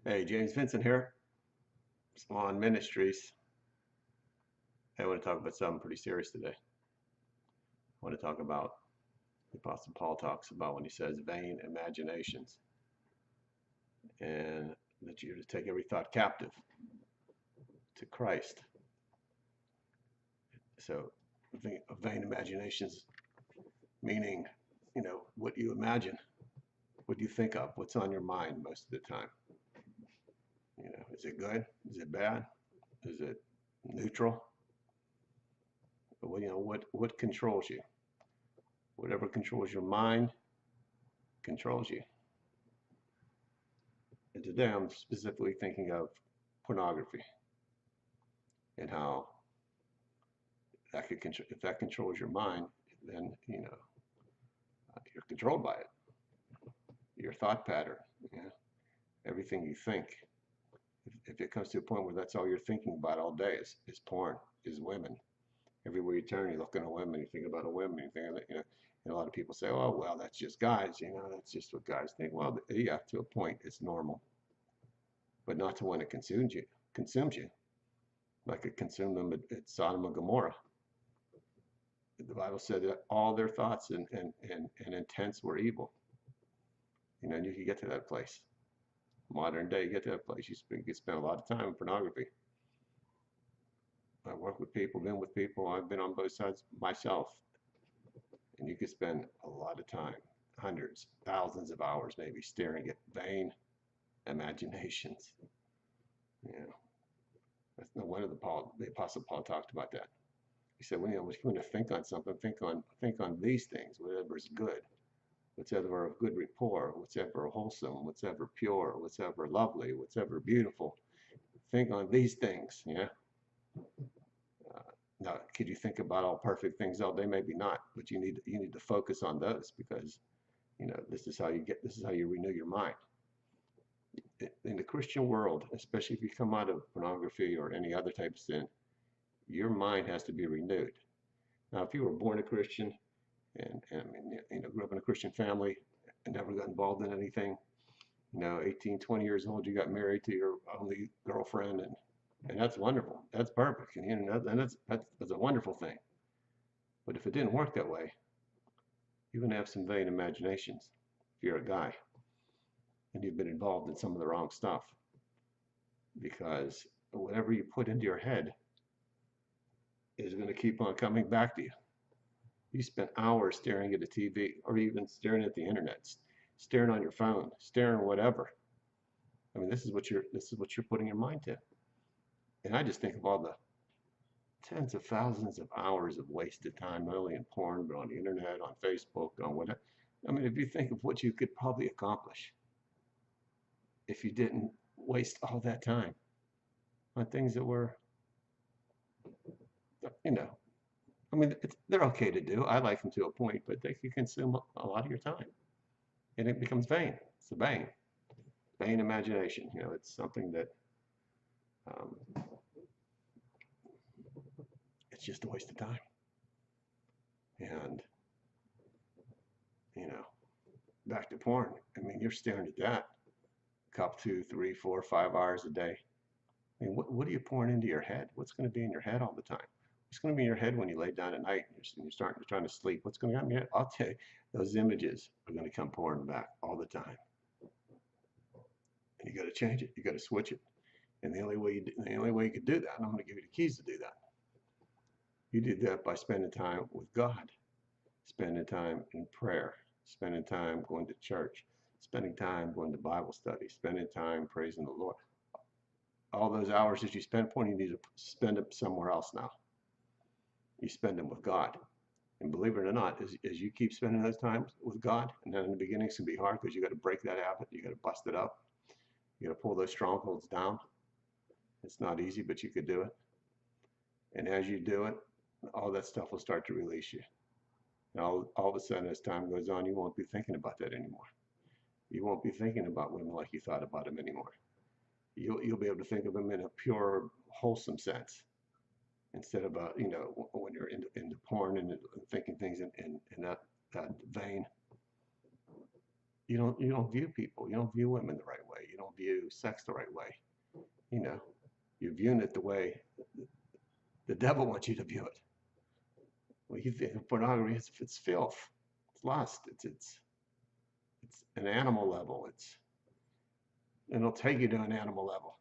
Hey, James Vincent here, Salon Ministries. Hey, I want to talk about something pretty serious today. I want to talk about the Apostle Paul talks about when he says vain imaginations, and that you're to take every thought captive to Christ. So, vain imaginations meaning, what you imagine, what you think of, what's on your mind most of the time. Is it good? Is it bad? Is it neutral? But what controls you? Whatever controls your mind controls you. And today I'm specifically thinking of pornography and how that could control, if that controls your mind, then you're controlled by it. Your thought pattern, everything you think. If it comes to a point where that's all you're thinking about all day is porn, is women. Everywhere you turn, you're looking at women, you think about a woman, you think, and a lot of people say, oh, well, that's just guys, that's just what guys think. Well, yeah, to a point, it's normal, but not to when it consumes you, like it consumed them at Sodom and Gomorrah. The Bible said that all their thoughts and intents were evil. And you can get to that place. Modern day, you get to that place. You can spend a lot of time in pornography. I work with people, been with people. I've been on both sides myself. And you could spend a lot of time, hundreds, thousands of hours maybe, staring at vain imaginations. That's no wonder the Apostle Paul talked about that. He said, when you want to think on something, think on these things, whatever is good, whatever of good rapport, whatever wholesome, whatever pure, whatever lovely, whatever beautiful. Think on these things. Now, could you think about all perfect things all day? Maybe not, but you need to focus on those, because this is how you renew your mind. In the Christian world, especially if you come out of pornography or any other type of sin, your mind has to be renewed. Now, if you were born a Christian and grew up in a Christian family and never got involved in anything, 18, 20 years old, you got married to your only girlfriend, and that's wonderful. That's perfect. And that's a wonderful thing. But if it didn't work that way, you're going to have some vain imaginations if you're a guy and you've been involved in some of the wrong stuff, because whatever you put into your head is going to keep on coming back to you. You spend hours staring at a TV, or even staring at the internet, staring on your phone, staring whatever. I mean, this is what you're putting your mind to. And I just think of all the tens of thousands of hours of wasted time, not only in porn, but on the internet, on Facebook, on whatever. I mean, if you think of what you could probably accomplish if you didn't waste all that time on things that were, I mean, they're okay to do. I like them to a point, but they can consume a lot of your time, and it becomes vain. It's a vain imagination. It's something that it's just a waste of time. And back to porn. I mean, you're staring at that couple, 2, 3, 4, 5 hours a day. I mean, what are you pouring into your head? What's going to be in your head all the time? What's going to be in your head when you lay down at night and you're trying to sleep? What's going to happen? I'll tell you, those images are going to come pouring back all the time. And you got to change it. You got to switch it. And the only way you could do that, and I'm going to give you the keys to do that. You do that by spending time with God, spending time in prayer, spending time going to church, spending time going to Bible study, spending time praising the Lord. All those hours that you spend porn, you need to spend them somewhere else now. You spend them with God. And believe it or not, as you keep spending those times with God, and then in the beginning it's going to be hard because you got to break that habit, you got to bust it up, you got to pull those strongholds down. It's not easy, but you could do it. And as you do it, all that stuff will start to release you. And all of a sudden, as time goes on, you won't be thinking about that anymore. You won't be thinking about women like you thought about them anymore. You'll be able to think of them in a pure, wholesome sense, instead of when you're into porn and thinking things in that vein. You don't view people, you don't view women the right way. You don't view sex the right way. You know, you're viewing it the way the devil wants you to view it. Well, you think of pornography, it's filth, it's lust, it's an animal level. It'll take you to an animal level.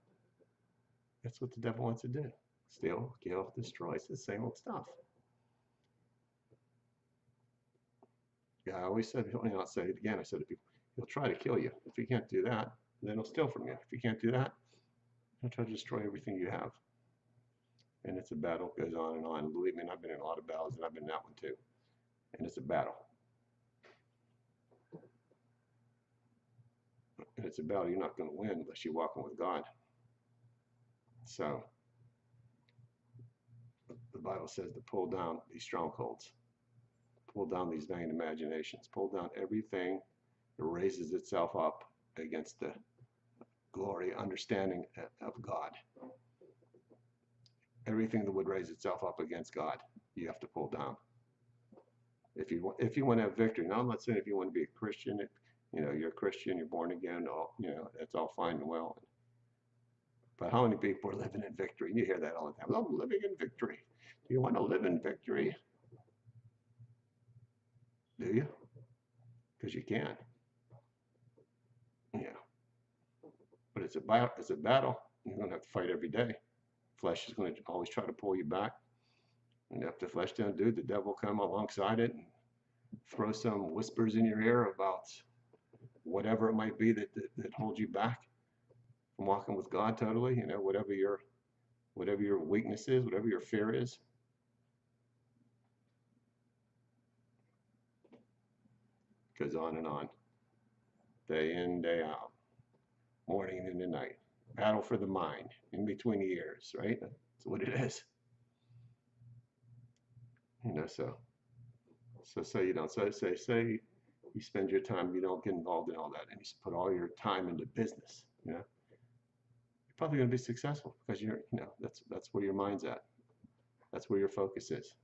That's what the devil wants to do. Steal, kill, destroy. It's the same old stuff. Yeah, I always said, I'll say it again. I said, if he'll try to kill you. If he can't do that, then he'll steal from you. If he can't do that, he'll try to destroy everything you have. And it's a battle, goes on and on. Believe me, I've been in a lot of battles, and I've been in that one too. And it's a battle. And it's a battle you're not going to win unless you're walking with God. So the Bible says to pull down these strongholds, pull down these vain imaginations, pull down everything that raises itself up against the glory, understanding of God. Everything that would raise itself up against God, you have to pull down. If you want to have victory, now I'm not saying if you want to be a Christian, you're a Christian, you're born again, that's all fine and well. But how many people are living in victory? You hear that all the time. I'm living in victory. Do you want to live in victory? Do you? Because you can. Yeah. But it's a battle. You're going to have to fight every day. Flesh is going to always try to pull you back. And if the flesh doesn't do it, the devil will come alongside it and throw some whispers in your ear about whatever it might be that holds you back from walking with God totally. Whatever your weakness is, whatever your fear is. Goes on and on, day in, day out, morning and night. Battle for the mind, in between the ears, right? That's what it is. So you don't say you spend your time, you don't get involved in all that, and you put all your time into business. You're probably going to be successful because that's where your mind's at. That's where your focus is.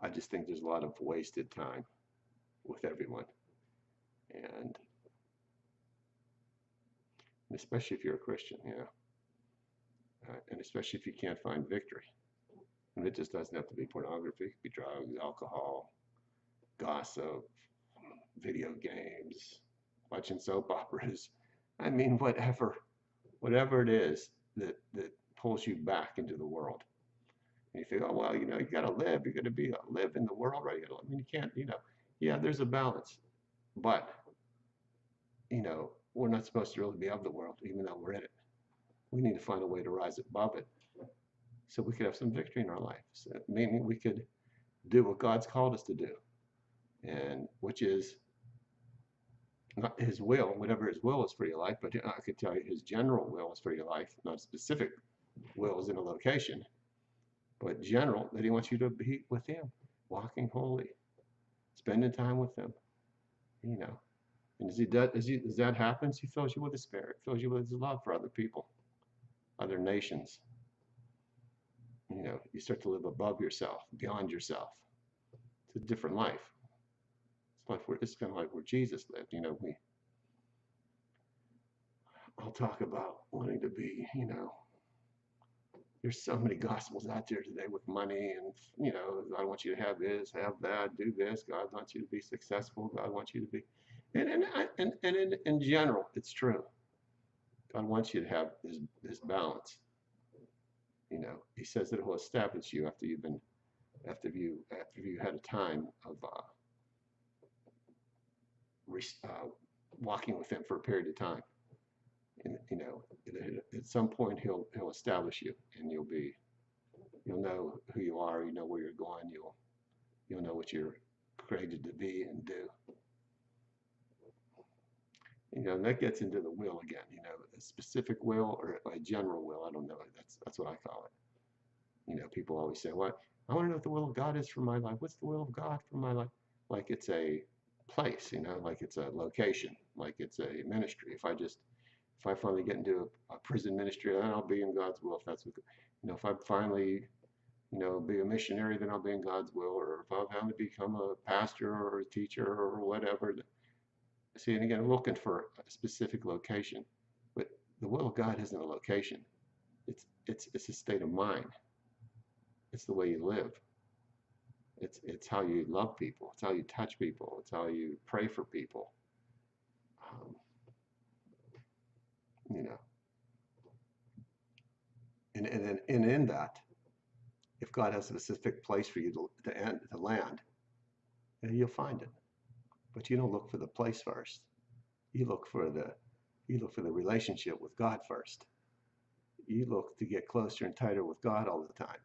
I just think there's a lot of wasted time with everyone, and especially if you're a Christian, and especially if you can't find victory. And it just doesn't have to be pornography. It could be drugs, alcohol, gossip, video games, watching soap operas. I mean, whatever it is that pulls you back into the world. And you think, oh, well, you got to live. You're going to live in the world, right? You can't, yeah, there's a balance. But, we're not supposed to really be of the world, even though we're in it. We need to find a way to rise above it so we could have some victory in our life. So, meaning we could do what God's called us to do, and which is not his will, whatever his will is for your life, but I could tell you his general will is for your life, not specific wills in a location, but general, that he wants you to be with him, walking holy, spending time with him, And as that happens, he fills you with the Spirit, fills you with his love for other people, other nations. You start to live above yourself, beyond yourself. It's a different life. It's kind of like where Jesus lived. I'll talk about wanting to be, there's so many gospels out there today with money and, God wants you to have this, have that, do this. God wants you to be successful. God wants you to be, and in general, it's true. God wants you to have this balance. He says that he'll establish you after you had a time of walking with him for a period of time. And at some point he'll establish you, and you'll know who you are, you know where you're going, you'll know what you're created to be and do. And that gets into the will again, a specific will or a general will. I don't know. That's what I call it. People always say, "What? I want to know what the will of God is for my life. What's the will of God for my life?" Like it's a place, like it's a location, like it's a ministry. If I finally get into a prison ministry, then I'll be in God's will. If that's what, if I finally, be a missionary, then I'll be in God's will. Or if I finally become a pastor or a teacher or whatever. See, and again, looking for a specific location, but the will of God isn't a location. It's a state of mind. It's the way you live. It's how you love people. It's how you touch people. It's how you pray for people. Um, you know, and in that, if God has a specific place for you to land, you'll find it. But you don't look for the place first. You look for the relationship with God first. You look to get closer and tighter with God all the time,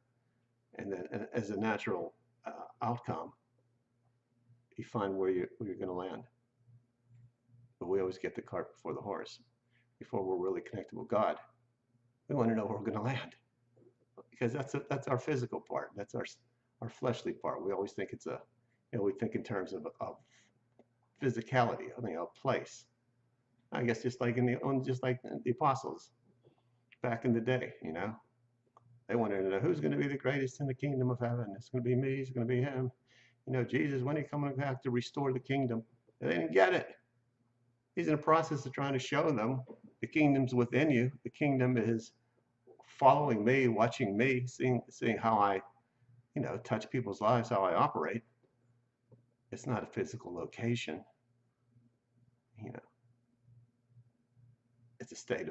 and then as a natural outcome, you find where you're going to land. But we always get the cart before the horse. Before we're really connected with God, we want to know where we're going to land, because that's our physical part. That's our fleshly part. We always think we think in terms of physicality. I mean, a place. I guess just like the apostles back in the day, they wanted to know who's going to be the greatest in the kingdom of heaven. It's going to be me. It's going to be him. Jesus, when he coming back to restore the kingdom? And they didn't get it. He's in the process of trying to show them the kingdom's within you. The kingdom is following me, watching me, seeing how I, touch people's lives, how I operate. It's not a physical location. It's a state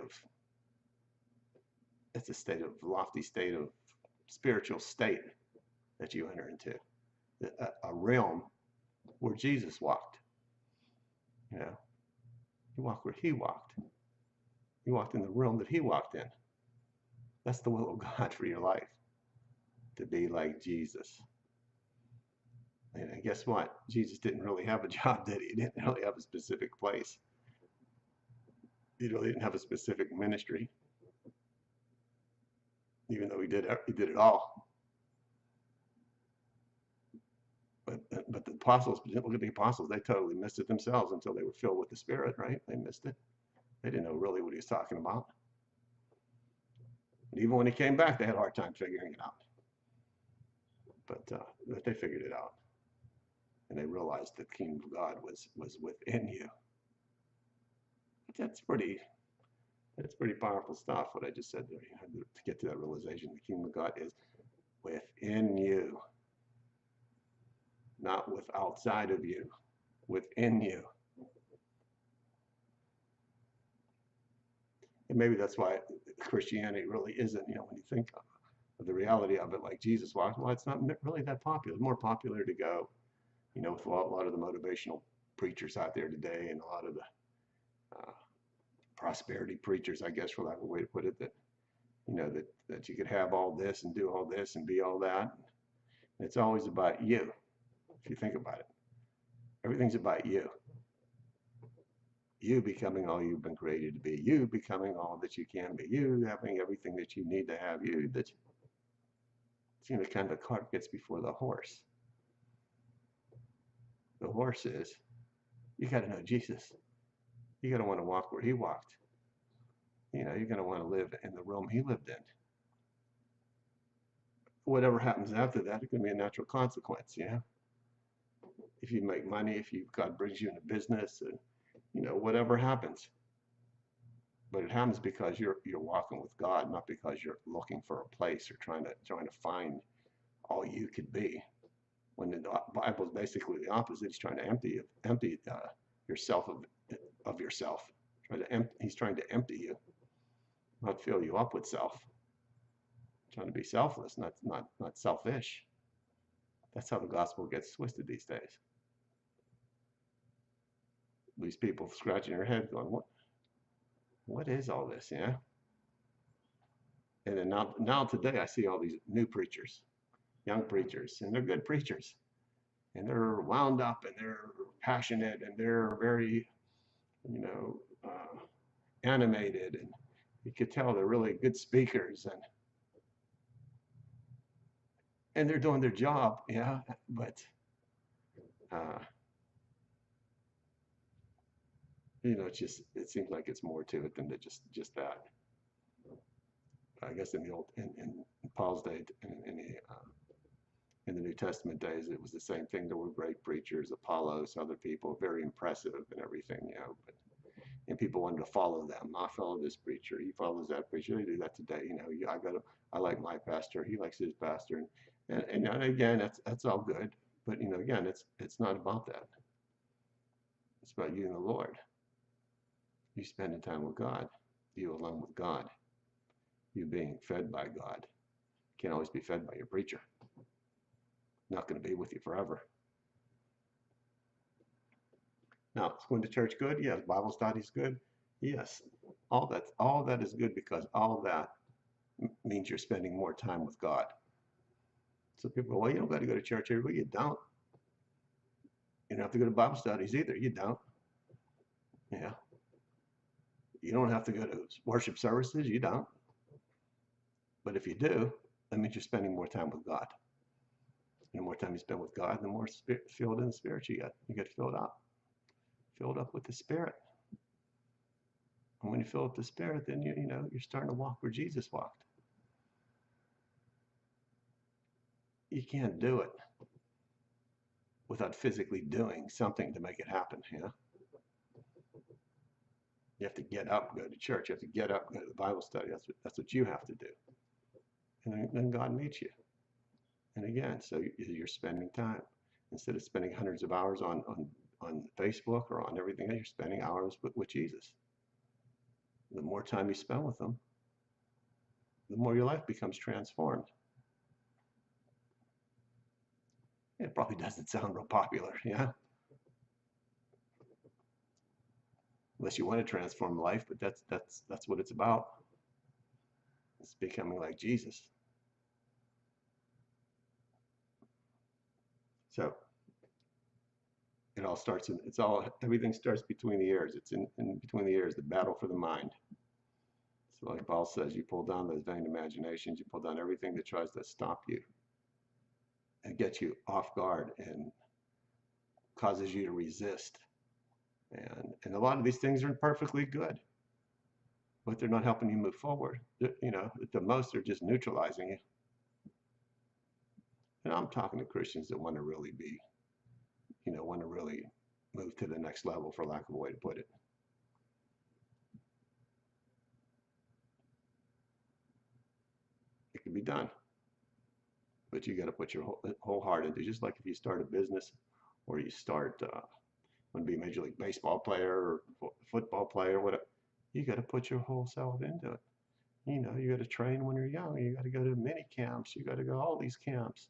of lofty state of spiritual state that you enter into, a realm where Jesus walked. You walk where he walked. You walked in the realm that he walked in. That's the will of God for your life, to be like Jesus. And guess what? Jesus didn't really have a job, did he? He didn't really have a specific place. He really didn't have a specific ministry, even though he did it all. But the apostles, look at the apostles, they totally missed it themselves until they were filled with the Spirit, right? They missed it. They didn't know really what he was talking about. And even when he came back, they had a hard time figuring it out. But they figured it out. And they realized that the kingdom of God was within you. That's pretty powerful stuff, what I just said there. To get to that realization, the kingdom of God is within you. Not with outside of you, within you. And maybe that's why Christianity really isn't, when you think of the reality of it, like Jesus walked, well, it's not really that popular. It's more popular to go, with a lot of the motivational preachers out there today, and a lot of the prosperity preachers, I guess, for lack of a way to put it, that, that you could have all this and do all this and be all that. And it's always about you. If you think about it, everything's about you. You becoming all you've been created to be. You becoming all that you can be. You having everything that you need to have. Kind of the cart gets before the horse. The horse is, you got to know Jesus. You got to want to walk where he walked. You're going to want to live in the realm he lived in. Whatever happens after that, it's going to be a natural consequence, If you make money, if God brings you into business, and whatever happens. But it happens because you're walking with God, not because you're looking for a place or trying to find all you could be. When the Bible is basically the opposite. He's trying to empty yourself of yourself. He's trying to empty you, not fill you up with self. Trying to be selfless, not selfish. That's how the gospel gets twisted these days. These people scratching their head going, what is all this, And then now today I see all these new preachers, young preachers, and they're good preachers. And they're wound up, and they're passionate, and they're very, animated, and you could tell they're really good speakers, and they're doing their job, but it seems like it's more to it than just that. I guess in Paul's day, in the In the New Testament days, it was the same thing. There were great preachers, Apollos, other people, very impressive and everything, you know. But and people wanted to follow them. I follow this preacher. He follows that preacher. They do that today. You know, I like my pastor. He likes his pastor. And again, that's all good. But you know, again, it's not about that. It's about you and the Lord. You spending time with God. You alone with God. You being fed by God. You can't always be fed by your preacher. Not going to be with you forever. Now, is going to church good? Yes. Bible study's good? Yes. All that is good because all of that means you're spending more time with God. So people go, well, you don't got to go to church every week. You don't. You don't have to go to Bible studies either. You don't. Yeah. You don't have to go to worship services. You don't. But if you do, that means you're spending more time with God. And the more time you spend with God, the more filled in the Spirit you get. You get filled up with the Spirit. And when you fill up the Spirit, then you're starting to walk where Jesus walked. You can't do it without physically doing something to make it happen. Yeah. You have to get up, go to church. You have to get up, go to the Bible study. That's what you have to do. And then God meets you. And again, so you're spending time instead of spending hundreds of hours on Facebook or on everything else. You're spending hours with Jesus. The more time you spend with him, the more your life becomes transformed. It probably doesn't sound real popular, yeah? Unless you want to transform life, but that's what it's about. It's becoming like Jesus. So it all starts everything starts between the ears. It's in between the ears, the battle for the mind. So like Paul says, you pull down those vain imaginations, you pull down everything that tries to stop you and get you off guard and causes you to resist. And a lot of these things are perfectly good, but they're not helping you move forward. At the most, they're just neutralizing you. And I'm talking to Christians that want to really move to the next level, for lack of a way to put it. It can be done, but you got to put your whole heart into it. Just like if you start a business or you want to be a Major League Baseball player or football player, whatever, you got to put your whole self into it. You got to train when you're young. You got to go to mini camps. You got to go to all these camps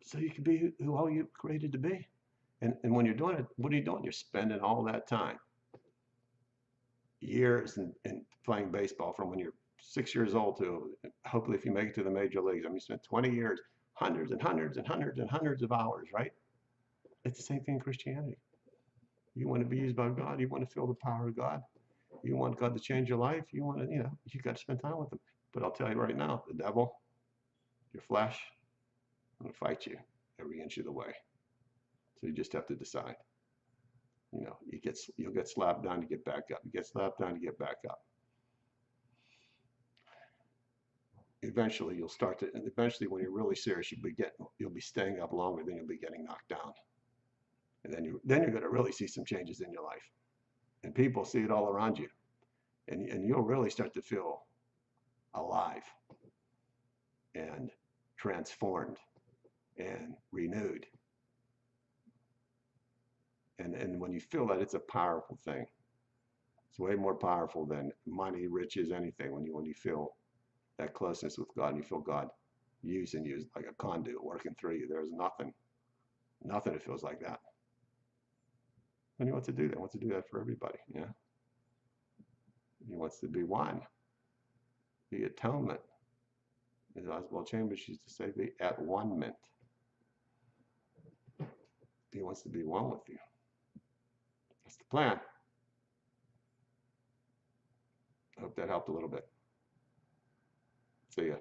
so you can be who all you created to be. And when you're doing it, what are you doing? You're spending all that time, years, and playing baseball from when you're 6 years old to hopefully if you make it to the major leagues. I mean, you spent 20 years, hundreds and hundreds and hundreds and hundreds of hours, right? It's the same thing in Christianity. You want to be used by God. You want to feel the power of God. You want God to change your life. You want to, you got to spend time with him. But I'll tell you right now, the devil, your flesh, I'm going to fight you every inch of the way. So you just have to decide. You'll get slapped down to get back up. You get slapped down to get back up. Eventually, when you're really serious, you'll be staying up longer than you'll be getting knocked down. And then you're going to really see some changes in your life. And people see it all around you. And you'll really start to feel alive and transformed and renewed. And when you feel that, it's a powerful thing. It's way more powerful than money, riches, anything. When you feel that closeness with God and you feel God using you like a conduit working through you, there's nothing that feels like that. And he wants to do that. He wants to do that for everybody. Yeah. He wants to be one. The atonement. As Oswald Chambers used to say, the at-one-ment. He wants to be one with you. That's the plan. I hope that helped a little bit. See ya.